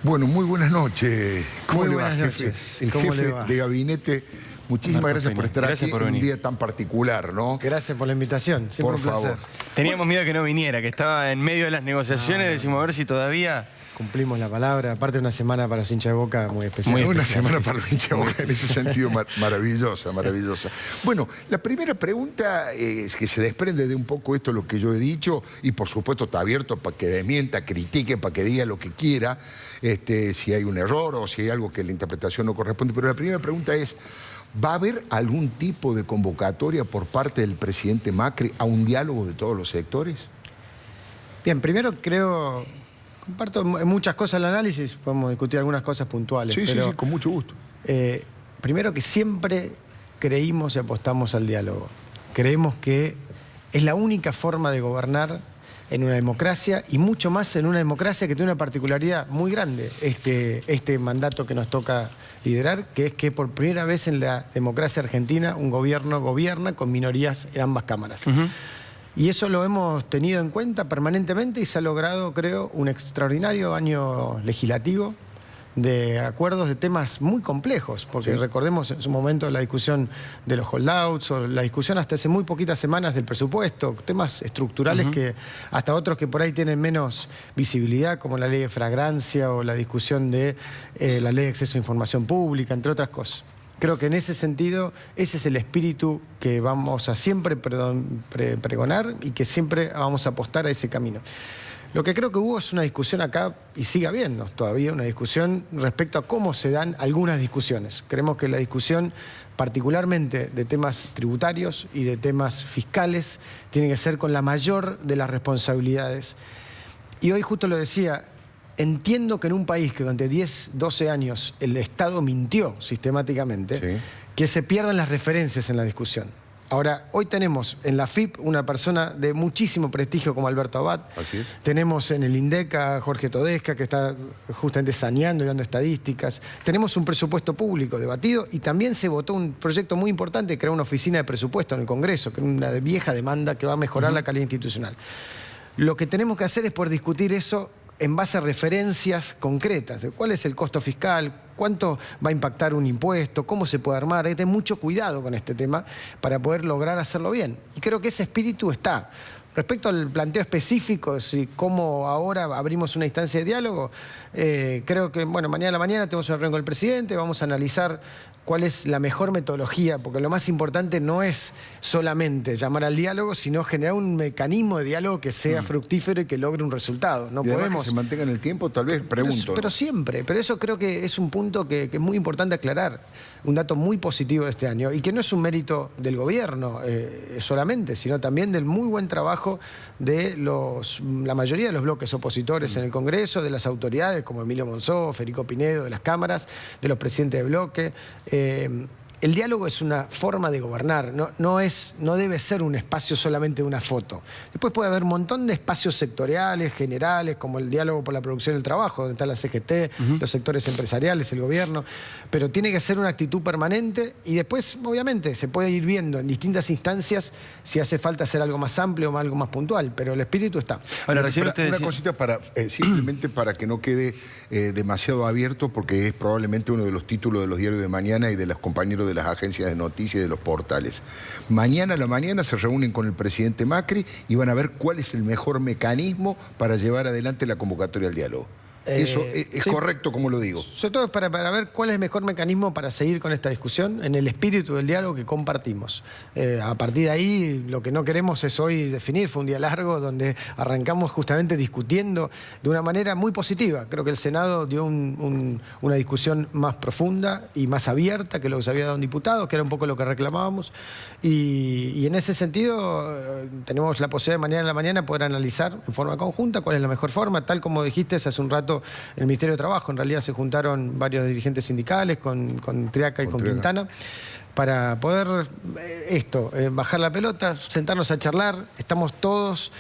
Bueno, muy buenas noches. ¿Cómo Muy le va, buenas jefe? noches. El ¿Cómo jefe le va? de gabinete. Muchísimas Marcos gracias por Peña. estar Gracias aquí por en un venir. día tan particular, ¿no? Gracias por la invitación, siempre Por un placer. favor. Teníamos miedo que no viniera, que estaba en medio de las negociaciones, decimos a ver si todavía... Cumplimos la palabra, aparte una semana para los hinchas de Boca muy especial. Muy Una especial, semana sí, para sí, el hincha de Boca en ese sentido maravillosa, maravillosa. Bueno, la primera pregunta es que se desprende de un poco esto lo que yo he dicho y por supuesto está abierto para que desmienta, critique, para que diga lo que quiera, si hay un error o si hay algo que la interpretación no corresponde. Pero la primera pregunta es, ¿va a haber algún tipo de convocatoria por parte del presidente Macri a un diálogo de todos los sectores? Bien, primero comparto en muchas cosas el análisis, podemos discutir algunas cosas puntuales. Sí, pero, sí, con mucho gusto. primero que siempre creímos y apostamos al diálogo. Creemos que es la única forma de gobernar en una democracia y mucho más en una democracia que tiene una particularidad muy grande, este mandato que nos toca liderar, que es que por primera vez en la democracia argentina un gobierno gobierna con minorías en ambas cámaras. Y eso lo hemos tenido en cuenta permanentemente y se ha logrado, creo, un extraordinario año legislativo de acuerdos de temas muy complejos, porque Sí. recordemos en su momento la discusión de los holdouts o la discusión hasta hace muy poquitas semanas del presupuesto, temas estructurales que hasta otros que por ahí tienen menos visibilidad, como la ley de fragancia o la discusión de la ley de acceso a información pública, entre otras cosas. Creo que en ese sentido, ese es el espíritu que vamos a siempre pregonar y que siempre vamos a apostar a ese camino. Lo que creo que hubo es una discusión acá, y sigue habiendo todavía una discusión respecto a cómo se dan algunas discusiones. Creemos que la discusión, particularmente de temas tributarios y de temas fiscales, tiene que ser con la mayor de las responsabilidades. Y hoy justo lo decía, entiendo que en un país que durante 10, 12 años el Estado mintió sistemáticamente, Sí. que se pierdan las referencias en la discusión. Ahora, hoy tenemos en la FIP una persona de muchísimo prestigio como Alberto Abad. Así es. Tenemos en el INDEC a Jorge Todesca, que está justamente saneando y dando estadísticas. Tenemos un presupuesto público debatido y también se votó un proyecto muy importante, crear una oficina de presupuesto en el Congreso, que es una vieja demanda que va a mejorar la calidad institucional. Lo que tenemos que hacer es poder discutir eso en base a referencias concretas. ¿Cuál es el costo fiscal? ¿Cuánto va a impactar un impuesto? ¿Cómo se puede armar? Hay que tener mucho cuidado con este tema para poder lograr hacerlo bien. Y creo que ese espíritu está. Respecto al planteo específico, si cómo ahora abrimos una instancia de diálogo, creo que, bueno, mañana a la mañana tenemos una reunión con el presidente, vamos a analizar cuál es la mejor metodología, porque lo más importante no es solamente llamar al diálogo, sino generar un mecanismo de diálogo que sea fructífero y que logre un resultado. No Y además podemos... que se mantenga en el tiempo, tal vez, pregunto. Pero siempre, pero eso creo que es un punto que es muy importante aclarar, un dato muy positivo de este año, y que no es un mérito del gobierno solamente, sino también del muy buen trabajo de la mayoría de los bloques opositores en el Congreso, de las autoridades como Emilio Monzó, Federico Pinedo, de las cámaras, de los presidentes de bloque. El diálogo es una forma de gobernar, no debe ser un espacio solamente de una foto. Después puede haber un montón de espacios sectoriales, generales, como el diálogo por la producción del trabajo, donde está la CGT, los sectores empresariales, el gobierno, pero tiene que ser una actitud permanente y después, obviamente, se puede ir viendo en distintas instancias si hace falta hacer algo más amplio o algo más puntual, pero el espíritu está. Ahora, recién usted Una decía... cosita para, simplemente para que no quede demasiado abierto, porque es probablemente uno de los títulos de los diarios de mañana y de los compañeros de las agencias de noticias y de los portales. Mañana a la mañana se reúnen con el presidente Macri y van a ver cuál es el mejor mecanismo para llevar adelante la convocatoria al diálogo. ¿Eso es sí. correcto como lo digo? Sobre todo para ver cuál es el mejor mecanismo para seguir con esta discusión en el espíritu del diálogo que compartimos. A partir de ahí, lo que no queremos es hoy definir, fue un día largo donde arrancamos justamente discutiendo de una manera muy positiva. Creo que el Senado dio una discusión más profunda y más abierta que lo que se había dado un diputado, que era un poco lo que reclamábamos. Y en ese sentido, tenemos la posibilidad de mañana en la mañana poder analizar en forma conjunta cuál es la mejor forma, tal como dijiste hace un rato en el Ministerio de Trabajo. En realidad se juntaron varios dirigentes sindicales con Triaca y con Quintana para poder bajar la pelota, sentarnos a charlar. Estamos todos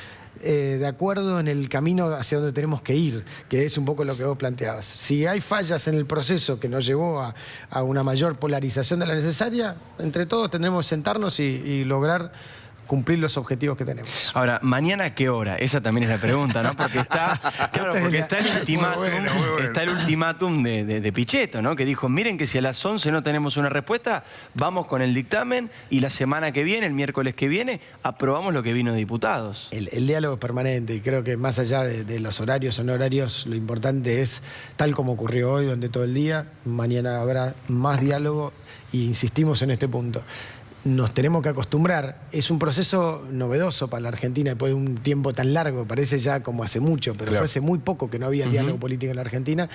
de acuerdo en el camino hacia donde tenemos que ir, que es un poco lo que vos planteabas. Si hay fallas en el proceso que nos llevó a una mayor polarización de la necesaria, entre todos tendremos que sentarnos y lograr cumplir los objetivos que tenemos. Ahora, ¿mañana a qué hora? Esa también es la pregunta, ¿no? Porque está, claro, porque está el ultimátum, está el ultimátum de Pichetto, ¿no? Que dijo, miren que si a las 11 no tenemos una respuesta, vamos con el dictamen y la semana que viene, el miércoles que viene, aprobamos lo que vino de diputados. El diálogo es permanente y creo que más allá de los horarios o no horarios, lo importante es, tal como ocurrió hoy durante todo el día, mañana habrá más diálogo y insistimos en este punto. Nos tenemos que acostumbrar, es un proceso novedoso para la Argentina después de un tiempo tan largo, parece ya como hace mucho, pero fue hace muy poco que no había diálogo político en la Argentina,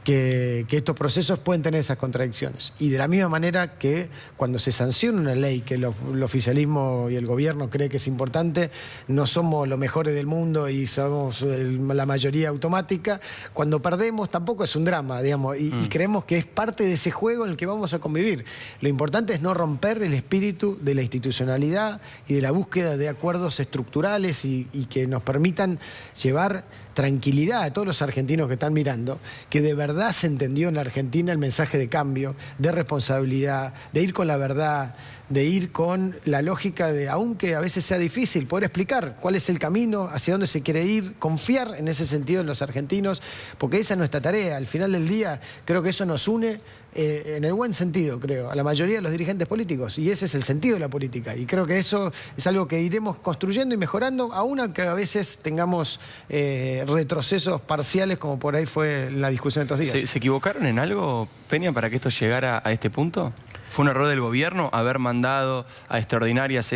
que estos procesos pueden tener esas contradicciones. Y de la misma manera que cuando se sanciona una ley que el oficialismo y el gobierno cree que es importante, no somos los mejores del mundo y somos la mayoría automática, cuando perdemos tampoco es un drama, digamos, y creemos que es parte de ese juego en el que vamos a convivir. Lo importante es no romper el espíritu de la institucionalidad y de la búsqueda de acuerdos estructurales y que nos permitan llevar tranquilidad a todos los argentinos que están mirando, que de verdad se entendió en la Argentina el mensaje de cambio, de responsabilidad, de ir con la verdad, de ir con la lógica de, aunque a veces sea difícil, poder explicar cuál es el camino, hacia dónde se quiere ir, confiar en ese sentido en los argentinos, porque esa es nuestra tarea. Al final del día, creo que eso nos une en el buen sentido, creo, a la mayoría de los dirigentes políticos, y ese es el sentido de la política, y creo que eso es algo que iremos construyendo y mejorando, aun aunque a veces tengamos retrocesos parciales, como por ahí fue la discusión de estos días. ¿Se equivocaron en algo, Peña, para que esto llegara a este punto? ¿Fue un error del gobierno haber mandado a extraordinarias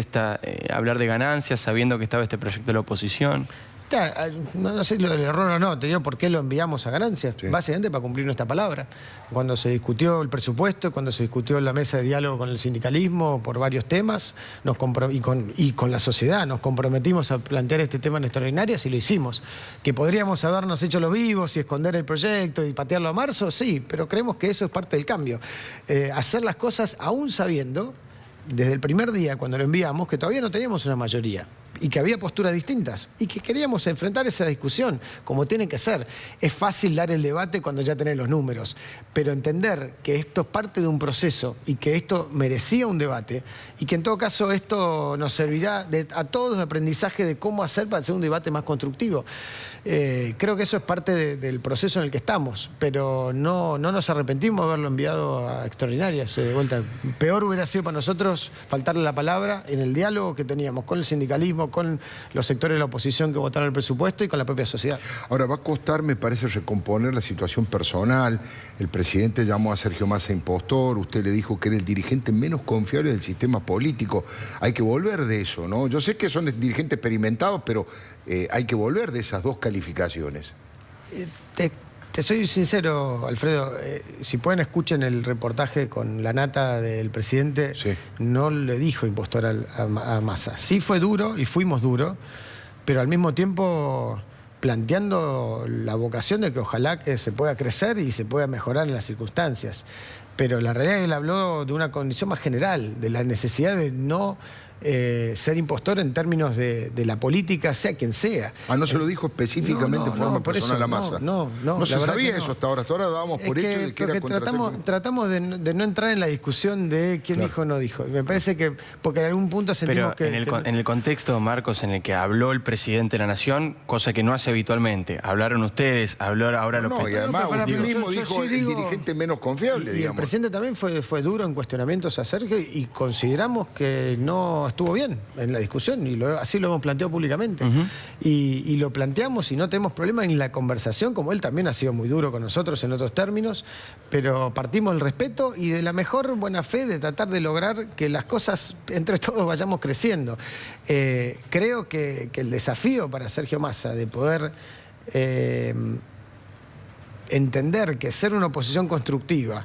hablar de ganancias sabiendo que estaba este proyecto de la oposición? No sé lo del error o no, te digo por qué lo enviamos a ganancias, básicamente para cumplir nuestra palabra. Cuando se discutió el presupuesto, cuando se discutió la mesa de diálogo con el sindicalismo por varios temas, y con la sociedad, nos comprometimos a plantear este tema en extraordinarias y lo hicimos. Que podríamos habernos hecho los vivos y esconder el proyecto y patearlo a marzo, sí, pero creemos que eso es parte del cambio. Hacer las cosas aún sabiendo, desde el primer día cuando lo enviamos, que todavía no teníamos una mayoría y que había posturas distintas y que queríamos enfrentar esa discusión como tiene que ser. Es fácil dar el debate cuando ya tenés los números, pero entender que esto es parte de un proceso y que esto merecía un debate y que en todo caso esto nos servirá a todos de aprendizaje de cómo hacer para hacer un debate más constructivo. Creo que eso es parte del proceso en el que estamos, pero no nos arrepentimos de haberlo enviado a extraordinarias. De vuelta, peor hubiera sido para nosotros faltarle la palabra en el diálogo que teníamos con el sindicalismo, con los sectores de la oposición que votaron el presupuesto y con la propia sociedad. Ahora, va a costar, me parece, recomponer la situación personal. El presidente llamó a Sergio Massa impostor, usted le dijo que era el dirigente menos confiable del sistema político. Hay que volver de eso, ¿no? Yo sé que son dirigentes experimentados, pero hay que volver de esas dos calificaciones. Te soy sincero, Alfredo, si pueden escuchen el reportaje con la nata del presidente, no le dijo impostor a Massa. Sí fue duro y fuimos duros, pero al mismo tiempo planteando la vocación de que ojalá que se pueda crecer y se pueda mejorar en las circunstancias. Pero la realidad es que él habló de una condición más general, de la necesidad de no ser impostor en términos de la política, sea quien sea. ¿No se lo dijo específicamente en forma personal a Massa? No se sabía eso hasta ahora. Hasta ahora dábamos por hecho de que era tratamos de no entrar en la discusión de quién dijo o no dijo. Me parece que, porque en algún punto sentimos en el contexto, Marcos, en el que habló el presidente de la Nación, cosa que no hace habitualmente. Hablaron ustedes, habló ahora López. Y además usted mismo dijo el dirigente menos confiable, y el presidente también fue duro en cuestionamientos a Sergio y consideramos que no estuvo bien en la discusión y así lo hemos planteado públicamente. Y lo planteamos y no tenemos problema en la conversación, como él también ha sido muy duro con nosotros en otros términos, pero partimos del respeto y de la mejor buena fe de tratar de lograr que las cosas entre todos vayamos creciendo. Creo que el desafío para Sergio Massa de poder entender que ser una oposición constructiva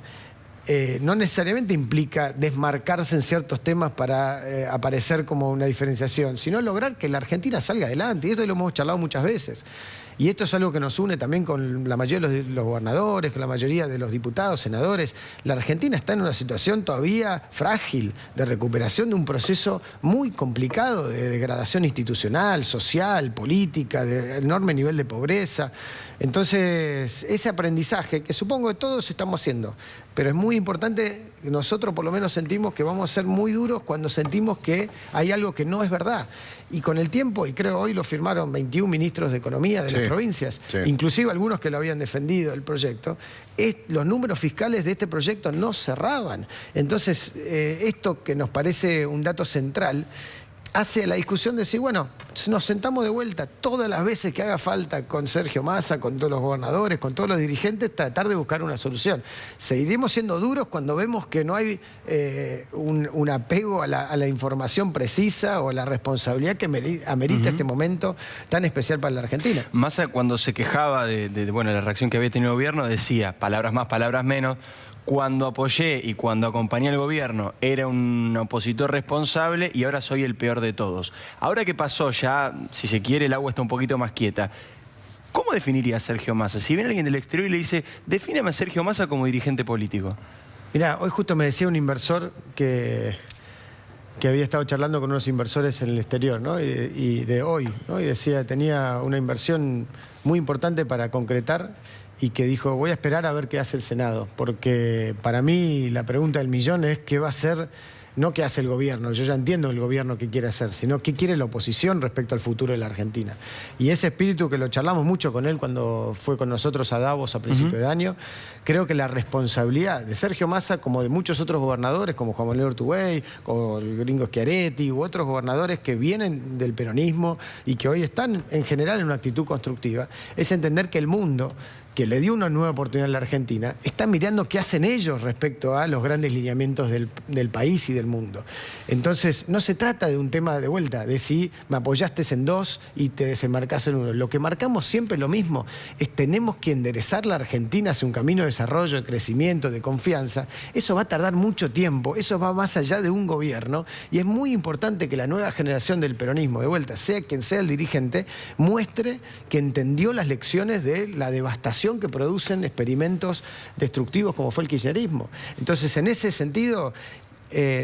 no necesariamente implica desmarcarse en ciertos temas para aparecer como una diferenciación, sino lograr que la Argentina salga adelante. Y esto lo hemos charlado muchas veces. Y esto es algo que nos une también con la mayoría de los gobernadores, con la mayoría de los diputados, senadores. La Argentina está en una situación todavía frágil de recuperación de un proceso muy complicado de degradación institucional, social, política, de enorme nivel de pobreza. Entonces, ese aprendizaje, que supongo que todos estamos haciendo, pero es muy importante, nosotros por lo menos sentimos que vamos a ser muy duros cuando sentimos que hay algo que no es verdad. Y con el tiempo, y creo hoy lo firmaron 21 ministros de Economía de las provincias, inclusive algunos que lo habían defendido el proyecto, los números fiscales de este proyecto no cerraban. Entonces, esto que nos parece un dato central, hace la discusión de decir, bueno, nos sentamos de vuelta todas las veces que haga falta con Sergio Massa, con todos los gobernadores, con todos los dirigentes, tratar de buscar una solución. Seguiremos siendo duros cuando vemos que no hay un apego a la información precisa o a la responsabilidad que amerita este momento tan especial para la Argentina. Massa, cuando se quejaba de la reacción que había tenido el gobierno, decía, palabras más, palabras menos. Cuando apoyé y cuando acompañé al gobierno era un opositor responsable y ahora soy el peor de todos. Ahora que pasó ya, si se quiere, el agua está un poquito más quieta. ¿Cómo definiría a Sergio Massa? Si viene alguien del exterior y le dice, defíname a Sergio Massa como dirigente político. Mirá, hoy justo me decía un inversor que había estado charlando con unos inversores en el exterior, ¿no? y de hoy, ¿no? Y decía, tenía una inversión muy importante para concretar y que dijo, voy a esperar a ver qué hace el Senado, porque para mí la pregunta del millón es qué va a hacer, no qué hace el gobierno, yo ya entiendo el gobierno qué quiere hacer, sino qué quiere la oposición respecto al futuro de la Argentina. Y ese espíritu que lo charlamos mucho con él cuando fue con nosotros a Davos a principio de año, creo que la responsabilidad de Sergio Massa, como de muchos otros gobernadores, como Juan Manuel Ortubey, o el gringo Schiaretti, u otros gobernadores que vienen del peronismo y que hoy están en general en una actitud constructiva, es entender que el mundo, que le dio una nueva oportunidad a la Argentina, está mirando qué hacen ellos respecto a los grandes lineamientos del país y del mundo. Entonces, no se trata de un tema de vuelta, de si me apoyaste en dos y te desembarcás en uno. Lo que marcamos siempre lo mismo, es tenemos que enderezar la Argentina hacia un camino de desarrollo, de crecimiento, de confianza. Eso va a tardar mucho tiempo, eso va más allá de un gobierno, y es muy importante que la nueva generación del peronismo, de vuelta, sea quien sea el dirigente, muestre que entendió las lecciones de la devastación que producen experimentos destructivos como fue el kirchnerismo. Entonces, en ese sentido,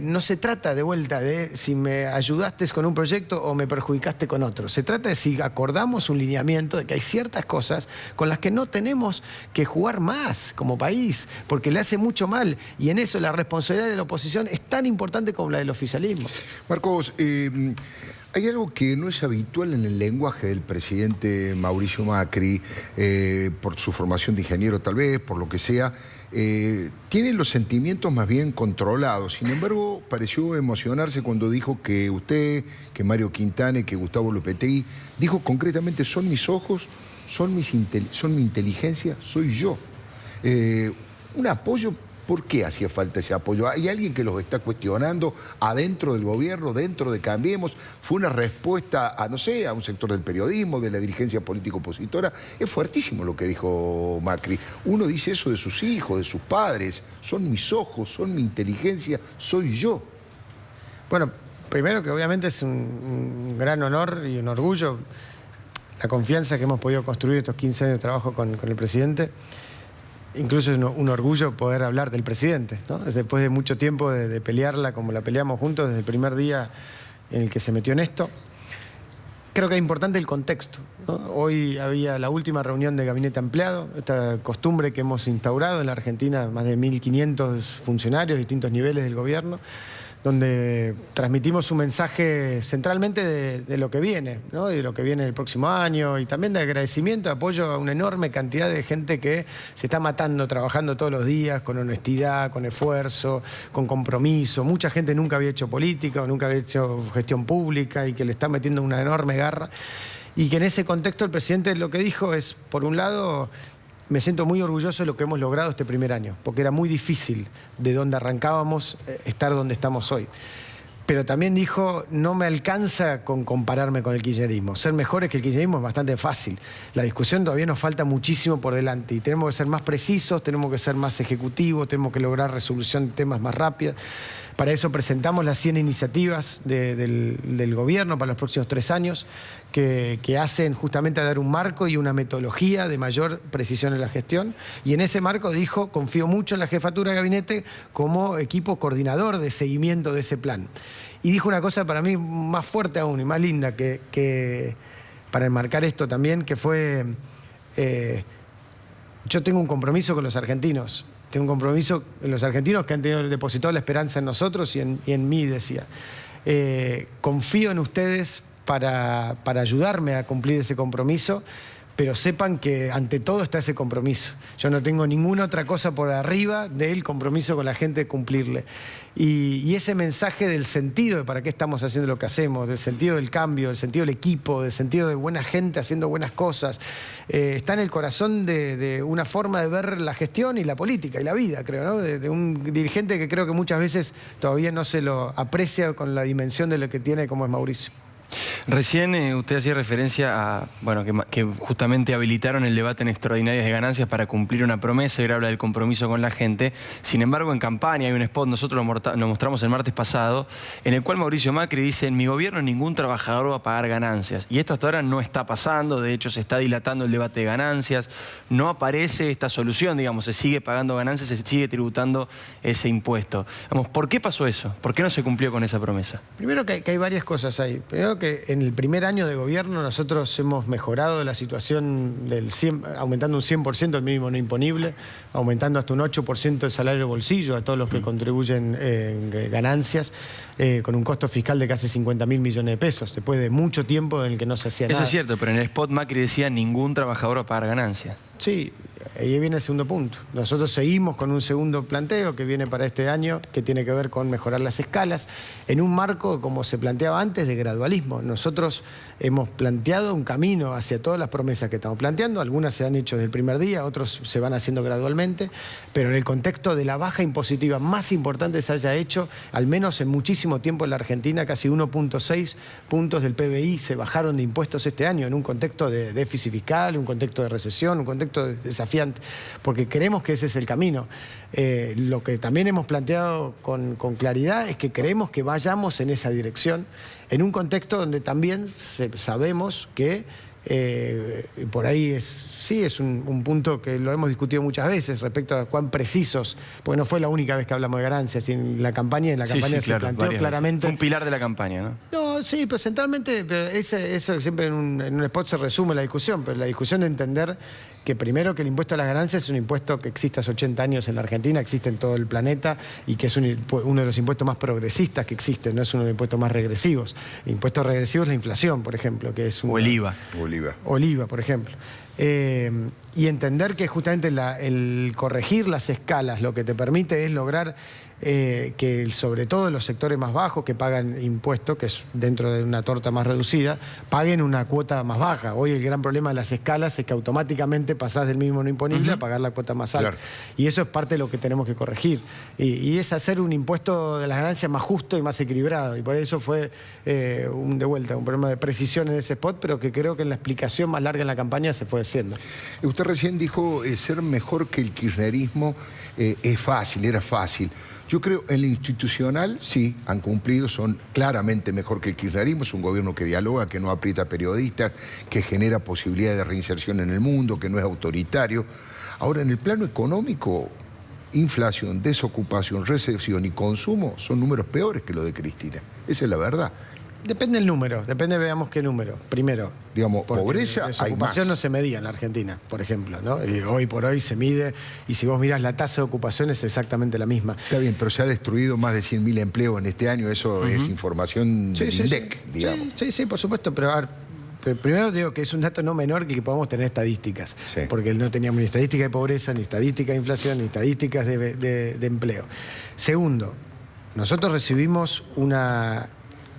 no se trata de vuelta de si me ayudaste con un proyecto o me perjudicaste con otro. Se trata de si acordamos un lineamiento de que hay ciertas cosas con las que no tenemos que jugar más como país, porque le hace mucho mal. Y en eso la responsabilidad de la oposición es tan importante como la del oficialismo. Marcos, hay algo que no es habitual en el lenguaje del presidente Mauricio Macri, por su formación de ingeniero tal vez, por lo que sea. Tiene los sentimientos más bien controlados. Sin embargo, pareció emocionarse cuando dijo que usted, que Mario Quintana, que Gustavo Lopetegui, dijo concretamente, son mis ojos, son mi inteligencia, soy yo. Un apoyo. ¿Por qué hacía falta ese apoyo? ¿Hay alguien que los está cuestionando adentro del gobierno, dentro de Cambiemos? ¿Fue una respuesta a, no sé, a un sector del periodismo, de la dirigencia político-opositora? Es fuertísimo lo que dijo Macri. Uno dice eso de sus hijos, de sus padres. Son mis ojos, son mi inteligencia, soy yo. Bueno, primero que obviamente es un gran honor y un orgullo la confianza que hemos podido construir estos 15 años de trabajo con el presidente. Incluso es un orgullo poder hablar del presidente, ¿no? Después de mucho tiempo de pelearla como la peleamos juntos desde el primer día en el que se metió en esto. Creo que es importante el contexto, ¿no? Hoy había la última reunión de gabinete ampliado, esta costumbre que hemos instaurado en la Argentina, más de 1.500 funcionarios de distintos niveles del gobierno, donde transmitimos un mensaje centralmente de lo que viene, ¿no? De lo que viene el próximo año, y también de agradecimiento, de apoyo a una enorme cantidad de gente que se está matando, trabajando todos los días, con honestidad, con esfuerzo, con compromiso. Mucha gente nunca había hecho política o nunca había hecho gestión pública y que le está metiendo una enorme garra. Y que en ese contexto el presidente lo que dijo es, por un lado, me siento muy orgulloso de lo que hemos logrado este primer año, porque era muy difícil de donde arrancábamos estar donde estamos hoy. Pero también dijo, no me alcanza con compararme con el kirchnerismo. Ser mejores que el kirchnerismo es bastante fácil. La discusión todavía nos falta muchísimo por delante y tenemos que ser más precisos, tenemos que ser más ejecutivos, tenemos que lograr resolución de temas más rápidas. Para eso presentamos las 100 iniciativas del gobierno para los próximos 3 años que hacen justamente a dar un marco y una metodología de mayor precisión en la gestión. Y en ese marco dijo, confío mucho en la jefatura de gabinete como equipo coordinador de seguimiento de ese plan. Y dijo una cosa para mí más fuerte aún y más linda que para enmarcar esto también, que fue yo tengo un compromiso con los argentinos. Tengo un compromiso con los argentinos que han depositado la esperanza en nosotros y en mí, decía. Confío en ustedes para ayudarme a cumplir ese compromiso, pero sepan que ante todo está ese compromiso. Yo no tengo ninguna otra cosa por arriba del compromiso con la gente de cumplirle. Y ese mensaje del sentido de para qué estamos haciendo lo que hacemos, del sentido del cambio, del sentido del equipo, del sentido de buena gente haciendo buenas cosas, está en el corazón de una forma de ver la gestión y la política y la vida, creo, ¿no? De un dirigente que creo que muchas veces todavía no se lo aprecia con la dimensión de lo que tiene como es Mauricio. Recién usted hacía referencia a que justamente habilitaron el debate en extraordinarias de ganancias para cumplir una promesa y ahora habla del compromiso con la gente. Sin embargo, en campaña hay un spot, nosotros lo mostramos el martes pasado, en el cual Mauricio Macri dice: en mi gobierno ningún trabajador va a pagar ganancias. Y esto hasta ahora no está pasando, de hecho se está dilatando el debate de ganancias, no aparece esta solución, digamos, se sigue pagando ganancias, se sigue tributando ese impuesto. Vamos, ¿por qué pasó eso? ¿Por qué no se cumplió con esa promesa? Primero que hay varias cosas ahí. Primero que en el primer año de gobierno nosotros hemos mejorado la situación aumentando un 100% el mínimo no imponible, aumentando hasta un 8% el salario de bolsillo a todos los que contribuyen en ganancias, con un costo fiscal de casi 50.000 millones de pesos, después de mucho tiempo en el que no se hacía nada. Eso es cierto, pero en el spot Macri decía: ningún trabajador va a pagar ganancias. Sí, ahí viene el segundo punto. Nosotros seguimos con un segundo planteo que viene para este año, que tiene que ver con mejorar las escalas, en un marco, como se planteaba antes, de gradualismo. Nosotros hemos planteado un camino hacia todas las promesas que estamos planteando, algunas se han hecho desde el primer día, otros se van haciendo gradualmente, pero en el contexto de la baja impositiva más importante que se haya hecho, al menos en muchísimo tiempo en la Argentina, casi 1.6 puntos del PBI se bajaron de impuestos este año, en un contexto de déficit fiscal, un contexto de recesión, un contexto desafiante, porque creemos que ese es el camino. Lo que también hemos planteado con claridad es que creemos que vayamos en esa dirección, en un contexto donde también sabemos que por ahí es un punto que lo hemos discutido muchas veces respecto a cuán precisos, porque no fue la única vez que hablamos de ganancias, en la campaña se planteó claramente. Fue un pilar de la campaña, ¿no? No, sí, pero centralmente, eso siempre en un spot se resume la discusión, pero la discusión de entender que primero que el impuesto a las ganancias es un impuesto que existe hace 80 años en la Argentina, existe en todo el planeta y que es uno de los impuestos más progresistas que existen, no es uno de los impuestos más regresivos. El impuesto regresivo es la inflación, por ejemplo, que es o el IVA. O el IVA, por ejemplo. Y entender que justamente el corregir las escalas lo que te permite es lograr que sobre todo los sectores más bajos que pagan impuestos, que es dentro de una torta más reducida, paguen una cuota más baja. Hoy el gran problema de las escalas es que automáticamente pasás del mínimo no imponible a pagar la cuota más alta. Claro. Y eso es parte de lo que tenemos que corregir. Y es hacer un impuesto de las ganancias más justo y más equilibrado. Y por eso fue un problema de precisión en ese spot, pero que creo que en la explicación más larga en la campaña se fue haciendo. Usted recién dijo ser mejor que el kirchnerismo es fácil, era fácil. Yo creo en lo institucional, sí, han cumplido, son claramente mejor que el kirchnerismo, es un gobierno que dialoga, que no aprieta periodistas, que genera posibilidades de reinserción en el mundo, que no es autoritario. Ahora, en el plano económico, inflación, desocupación, recesión y consumo son números peores que los de Cristina. Esa es la verdad. Depende del número, veamos qué número. Primero, digamos, pobreza hay más. La ocupación no se medía en la Argentina, por ejemplo, ¿no? Y hoy por hoy se mide, y si vos mirás la tasa de ocupación es exactamente la misma. Está bien, pero se ha destruido más de 100.000 empleos en este año, eso es información del INDEC, digamos. Sí, por supuesto, pero a ver, primero digo que es un dato no menor que podamos tener estadísticas, porque no teníamos ni estadística de pobreza, ni estadística de inflación, ni estadísticas de empleo. Segundo, nosotros recibimos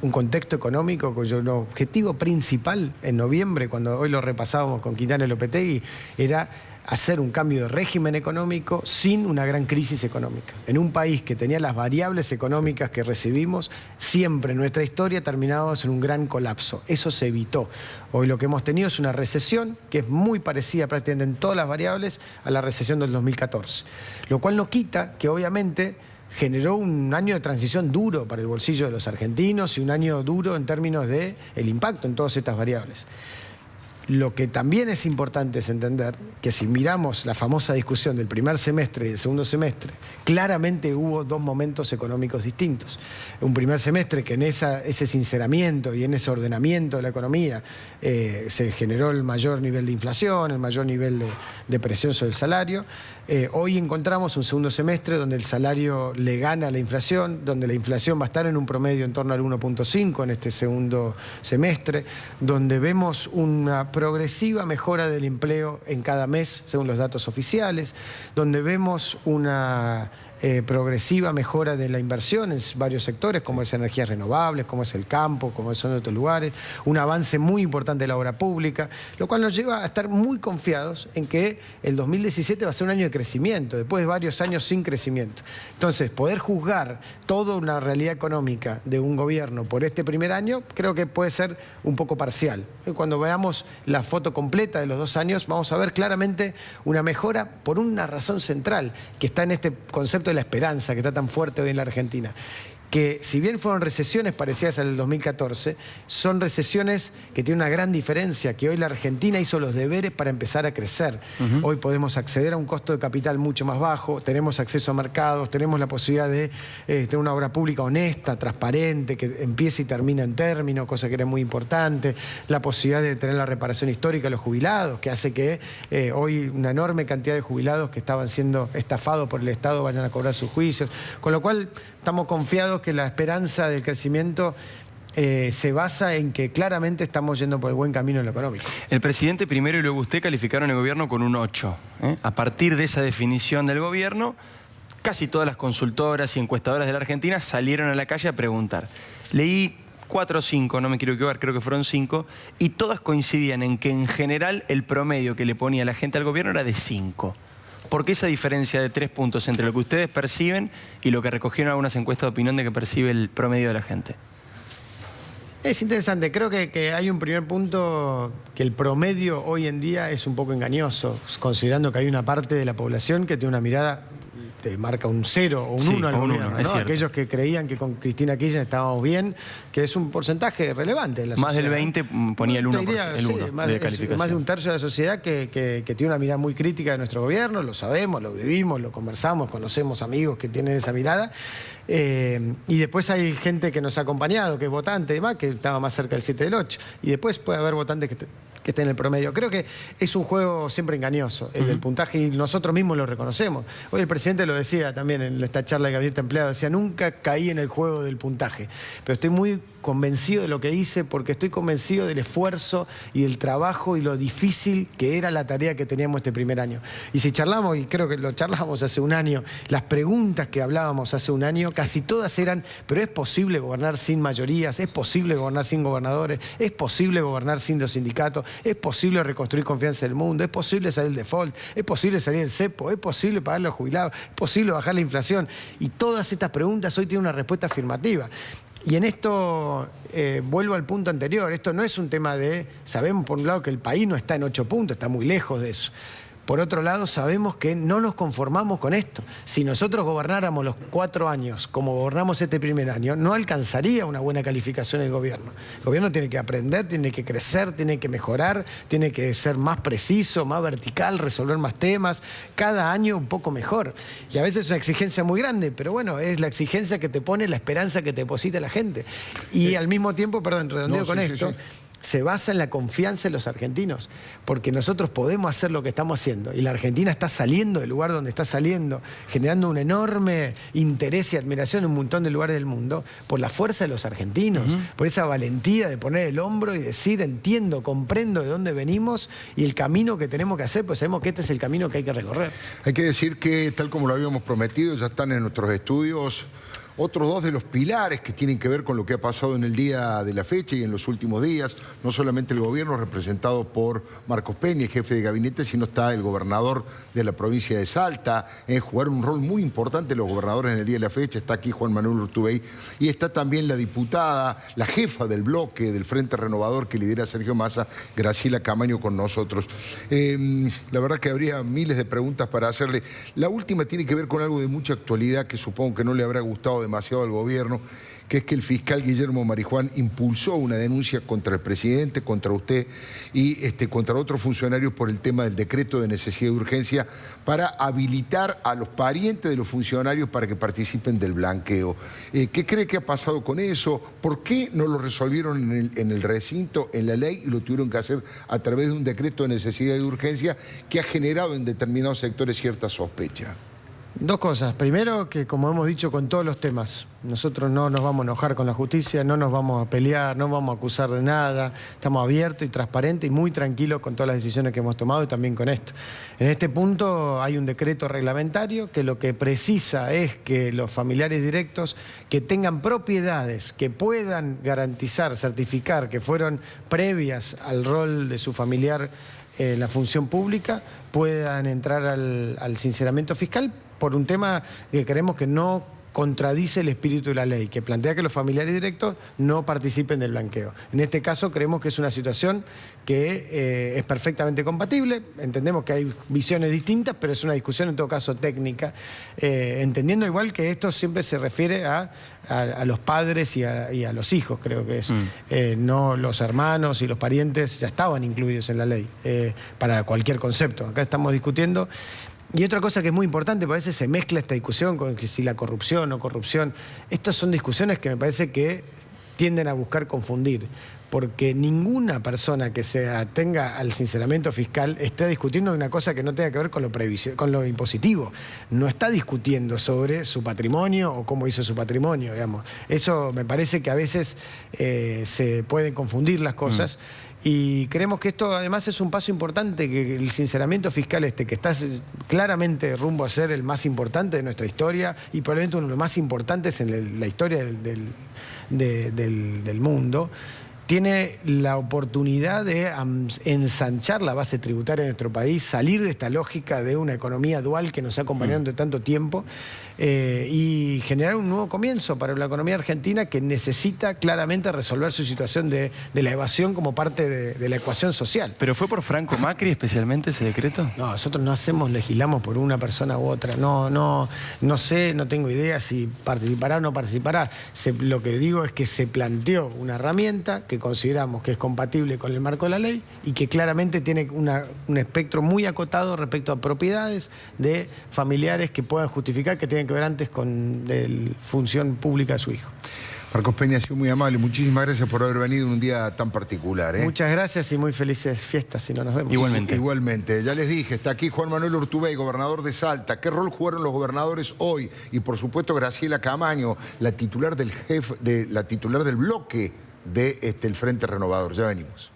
un contexto económico cuyo objetivo principal en noviembre, cuando hoy lo repasábamos con Quintana y Lopetegui, era hacer un cambio de régimen económico sin una gran crisis económica. En un país que tenía las variables económicas que recibimos, siempre en nuestra historia terminábamos en un gran colapso. Eso se evitó. Hoy lo que hemos tenido es una recesión que es muy parecida prácticamente en todas las variables a la recesión del 2014. Lo cual no quita que obviamente generó un año de transición duro para el bolsillo de los argentinos y un año duro en términos del impacto en todas estas variables. Lo que también es importante es entender que si miramos la famosa discusión del primer semestre y del segundo semestre, claramente hubo dos momentos económicos distintos. Un primer semestre que en ese sinceramiento y en ese ordenamiento de la economía se generó el mayor nivel de inflación, el mayor nivel de presión sobre el salario. Hoy encontramos un segundo semestre donde el salario le gana a la inflación, donde la inflación va a estar en un promedio en torno al 1.5 en este segundo semestre, donde vemos una progresiva mejora del empleo en cada mes, según los datos oficiales, donde vemos una progresiva mejora de la inversión en varios sectores, como es energías renovables, como es el campo, como son otros lugares, un avance muy importante de la obra pública, lo cual nos lleva a estar muy confiados en que el 2017 va a ser un año de crecimiento, después de varios años sin crecimiento. Entonces, poder juzgar toda una realidad económica de un gobierno por este primer año, creo que puede ser un poco parcial. Cuando veamos la foto completa de los 2 años, vamos a ver claramente una mejora por una razón central, que está en este concepto de la esperanza que está tan fuerte hoy en la Argentina. Que si bien fueron recesiones parecidas al 2014, son recesiones que tienen una gran diferencia, que hoy la Argentina hizo los deberes para empezar a crecer. Hoy podemos acceder a un costo de capital mucho más bajo, tenemos acceso a mercados, tenemos la posibilidad de tener una obra pública honesta, transparente, que empiece y termina en término, cosa que era muy importante, la posibilidad de tener la reparación histórica de los jubilados, que hace que hoy una enorme cantidad de jubilados que estaban siendo estafados por el Estado vayan a cobrar sus juicios, con lo cual estamos confiados que la esperanza del crecimiento se basa en que claramente estamos yendo por el buen camino en lo económico. El presidente primero y luego usted calificaron el gobierno con un 8. A partir de esa definición del gobierno, casi todas las consultoras y encuestadoras de la Argentina salieron a la calle a preguntar. Leí 4 o 5, no me quiero equivocar, creo que fueron 5, y todas coincidían en que en general el promedio que le ponía la gente al gobierno era de 5. ¿Por qué esa diferencia de 3 puntos entre lo que ustedes perciben y lo que recogieron algunas encuestas de opinión de que percibe el promedio de la gente? Es interesante, creo que hay un primer punto que el promedio hoy en día es un poco engañoso, considerando que hay una parte de la población que tiene una mirada que marca un 0 o un 1 al gobierno, ¿no? Aquellos que creían que con Cristina Kirchner estábamos bien, que es un porcentaje relevante de la sociedad. Más del 20 ponía el 1%, el 1 de calificación. Más de un tercio de la sociedad que tiene una mirada muy crítica de nuestro gobierno, lo sabemos, lo vivimos, lo conversamos, conocemos amigos que tienen esa mirada. Y después hay gente que nos ha acompañado, que es votante y demás, que estaba más cerca del 7 del 8. Y después puede haber votantes que esté en el promedio. Creo que es un juego siempre engañoso, el del puntaje, y nosotros mismos lo reconocemos. Hoy el presidente lo decía también en esta charla de gabinete empleado, decía, nunca caí en el juego del puntaje, pero estoy muy convencido de lo que hice porque estoy convencido del esfuerzo y del trabajo y lo difícil que era la tarea que teníamos este primer año. Y si charlamos, y creo que lo charlamos hace un año, las preguntas que hablábamos hace un año, casi todas eran, pero ¿es posible gobernar sin mayorías? ¿Es posible gobernar sin gobernadores? ¿Es posible gobernar sin los sindicatos? ¿Es posible reconstruir confianza del mundo? ¿Es posible salir del default? ¿Es posible salir del cepo? ¿Es posible pagar a los jubilados? ¿Es posible bajar la inflación? Y todas estas preguntas hoy tienen una respuesta afirmativa. Y en esto vuelvo al punto anterior, esto no es un tema de, sabemos por un lado que el país no está en 8 puntos, está muy lejos de eso. Por otro lado, sabemos que no nos conformamos con esto. Si nosotros gobernáramos los 4 años como gobernamos este primer año, no alcanzaría una buena calificación el gobierno. El gobierno tiene que aprender, tiene que crecer, tiene que mejorar, tiene que ser más preciso, más vertical, resolver más temas, cada año un poco mejor. Y a veces es una exigencia muy grande, pero bueno, es la exigencia que te pone, la esperanza que te deposita la gente. Y al mismo tiempo, perdón, redondeo con esto, se basa en la confianza en los argentinos, porque nosotros podemos hacer lo que estamos haciendo y la Argentina está saliendo del lugar donde está saliendo, generando un enorme interés y admiración en un montón de lugares del mundo por la fuerza de los argentinos, por esa valentía de poner el hombro y decir, entiendo, comprendo de dónde venimos y el camino que tenemos que hacer, pues sabemos que este es el camino que hay que recorrer. Hay que decir que, tal como lo habíamos prometido, ya están en nuestros estudios otros 2 de los pilares que tienen que ver con lo que ha pasado en el día de la fecha y en los últimos días. No solamente el gobierno representado por Marcos Peña, el jefe de gabinete, sino está el gobernador de la provincia de Salta. Jugaron un rol muy importante los gobernadores en el día de la fecha. Está aquí Juan Manuel Urtubey y está también la diputada, la jefa del bloque del Frente Renovador que lidera Sergio Massa, Graciela Camaño, con nosotros. La verdad que habría miles de preguntas para hacerle. La última tiene que ver con algo de mucha actualidad que supongo que no le habrá gustado demasiado al gobierno, que es que el fiscal Guillermo Marijuán impulsó una denuncia contra el presidente, contra usted y contra otros funcionarios por el tema del decreto de necesidad y urgencia para habilitar a los parientes de los funcionarios para que participen del blanqueo. ¿Qué cree que ha pasado con eso? ¿Por qué no lo resolvieron en el recinto, en la ley, y lo tuvieron que hacer a través de un decreto de necesidad y urgencia que ha generado en determinados sectores cierta sospecha? Dos cosas. Primero, que como hemos dicho con todos los temas, nosotros no nos vamos a enojar con la justicia, no nos vamos a pelear, no vamos a acusar de nada. Estamos abiertos y transparentes y muy tranquilos con todas las decisiones que hemos tomado y también con esto. En este punto hay un decreto reglamentario que lo que precisa es que los familiares directos que tengan propiedades que puedan garantizar, certificar que fueron previas al rol de su familiar en la función pública, puedan entrar al sinceramiento fiscal por un tema que creemos que no contradice el espíritu de la ley, que plantea que los familiares directos no participen del blanqueo. En este caso creemos que es una situación que es perfectamente compatible. Entendemos que hay visiones distintas, pero es una discusión en todo caso técnica, entendiendo igual que esto siempre se refiere a los padres y a los hijos, creo que es. No los hermanos y los parientes ya estaban incluidos en la ley para cualquier concepto. Acá estamos discutiendo. Y otra cosa que es muy importante, a veces se mezcla esta discusión con que si la corrupción o corrupción. Estas son discusiones que me parece que tienden a buscar confundir, porque ninguna persona que se atenga al sinceramiento fiscal está discutiendo una cosa que no tenga que ver con lo impositivo. No está discutiendo sobre su patrimonio o cómo hizo su patrimonio, digamos. Eso me parece que a veces se pueden confundir las cosas. Y creemos que esto además es un paso importante, que el sinceramiento fiscal que está claramente rumbo a ser el más importante de nuestra historia y probablemente uno de los más importantes en la historia del mundo, tiene la oportunidad de ensanchar la base tributaria de nuestro país, salir de esta lógica de una economía dual que nos ha acompañado durante tanto tiempo y generar un nuevo comienzo para la economía argentina que necesita claramente resolver su situación de la evasión como parte de la ecuación social. ¿Pero fue por Franco Macri especialmente ese decreto? No, nosotros no legislamos por una persona u otra. No sé, no tengo idea si participará o no participará. Lo que digo es que se planteó una herramienta que consideramos que es compatible con el marco de la ley y que claramente tiene un espectro muy acotado respecto a propiedades de familiares que puedan justificar que tienen que ver antes con la función pública de su hijo. Marcos Peña ha sido muy amable. Muchísimas gracias por haber venido en un día tan particular. Muchas gracias y muy felices fiestas si no nos vemos. Igualmente. Igualmente. Ya les dije, está aquí Juan Manuel Urtubey, gobernador de Salta. ¿Qué rol jugaron los gobernadores hoy? Y por supuesto Graciela Camaño, la titular del bloque del Frente Renovador. Ya venimos.